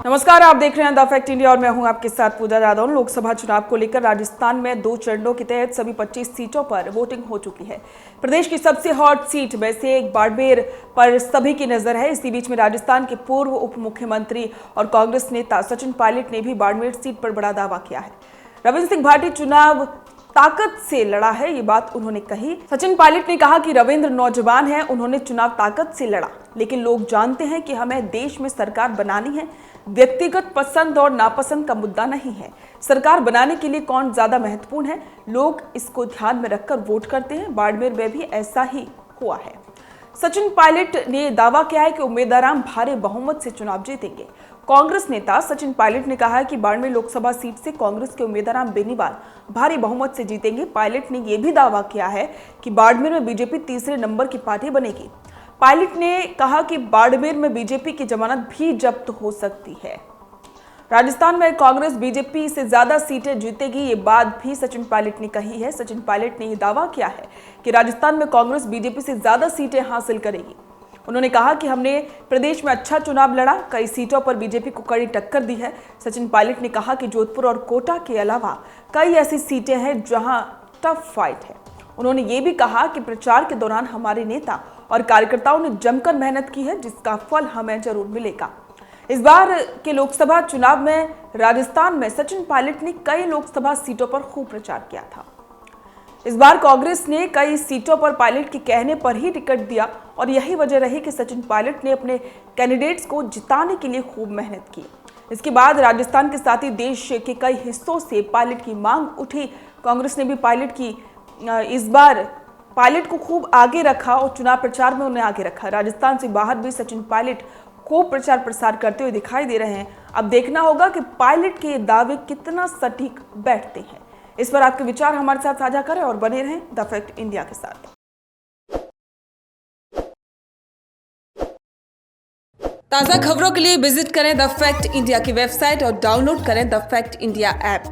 नमस्कार, आप देख रहे हैं द फैक्ट इंडिया और मैं हूं आपके साथ पूजा यादव। लोकसभा चुनाव को लेकर राजस्थान में 2 चरणों के तहत सभी 25 सीटों पर वोटिंग हो चुकी है। प्रदेश की सबसे हॉट सीट में से एक बाड़मेर पर सभी की नजर है। इसी बीच में राजस्थान के पूर्व उप मुख्यमंत्री और कांग्रेस नेता सचिन पायलट ने भी बाड़मेर सीट पर बड़ा दावा किया है। रविंद्र सिंह भाटी चुनाव ताकत से लड़ा है, ये बात उन्होंने कही। सचिन पायलट ने कहा कि रविंद्र नौजवान है, उन्होंने चुनाव ताकत से लड़ा, लेकिन लोग जानते हैं कि हमें देश में सरकार बनानी है। व्यक्तिगत पसंद और नापसंद का मुद्दा नहीं है। सरकार बनाने के लिए कौन ज्यादा महत्वपूर्ण है, लोग इसको ध्यान में रखकर वोट करते हैं। बाड़मेर में भी ऐसा ही हुआ है। सचिन पायलट ने दावा किया है कि उम्मीदवार भारी बहुमत से चुनाव जीतेंगे। कांग्रेस नेता सचिन पायलट ने कहा है कि बाड़मेर लोकसभा सीट से कांग्रेस के उम्मीदवार बेनीवाल भारी बहुमत से जीतेंगे। पायलट ने यह भी दावा किया है कि बाड़मेर में बीजेपी तीसरे नंबर की पार्टी बनेगी। पायलट ने कहा कि बाड़मेर में बीजेपी की जमानत भी जब्त हो सकती है। राजस्थान में कांग्रेस बीजेपी से ज्यादा सीटें जीतेगी, ये बात भी सचिन पायलट ने कही है। सचिन पायलट ने यह दावा किया है कि राजस्थान में कांग्रेस बीजेपी से ज्यादा सीटें हासिल करेगी। उन्होंने कहा कि हमने प्रदेश में अच्छा चुनाव लड़ा, कई सीटों पर बीजेपी को कड़ी टक्कर दी है। सचिन पायलट ने कहा कि जोधपुर और कोटा के अलावा कई ऐसी सीटें हैं जहां टफ फाइट है। उन्होंने ये भी कहा कि प्रचार के दौरान हमारे नेता और कार्यकर्ताओं ने जमकर मेहनत की है, जिसका फल हमें जरूर मिलेगा। इस बार के लोकसभा चुनाव में राजस्थान में सचिन पायलट ने कई लोकसभा सीटों पर खूब प्रचार किया था। इस बार कांग्रेस ने कई सीटों पर पायलट के कहने पर ही टिकट दिया और यही वजह रही कि सचिन पायलट ने अपने कैंडिडेट्स को जिताने के लिए खूब मेहनत की। इसके बाद राजस्थान के साथ ही देश के कई हिस्सों से पायलट की मांग उठी। कांग्रेस ने भी इस बार पायलट को खूब आगे रखा और चुनाव प्रचार में उन्हें आगे रखा। राजस्थान से बाहर भी सचिन पायलट खूब प्रचार प्रसार करते हुए दिखाई दे रहे हैं। अब देखना होगा कि पायलट के दावे कितना सटीक बैठते हैं। इस पर आपके विचार हमारे साथ साझा करें और बने रहें द फैक्ट इंडिया के साथ। ताज़ा खबरों के लिए विजिट करें द फैक्ट इंडिया की वेबसाइट और डाउनलोड करें द फैक्ट इंडिया ऐप।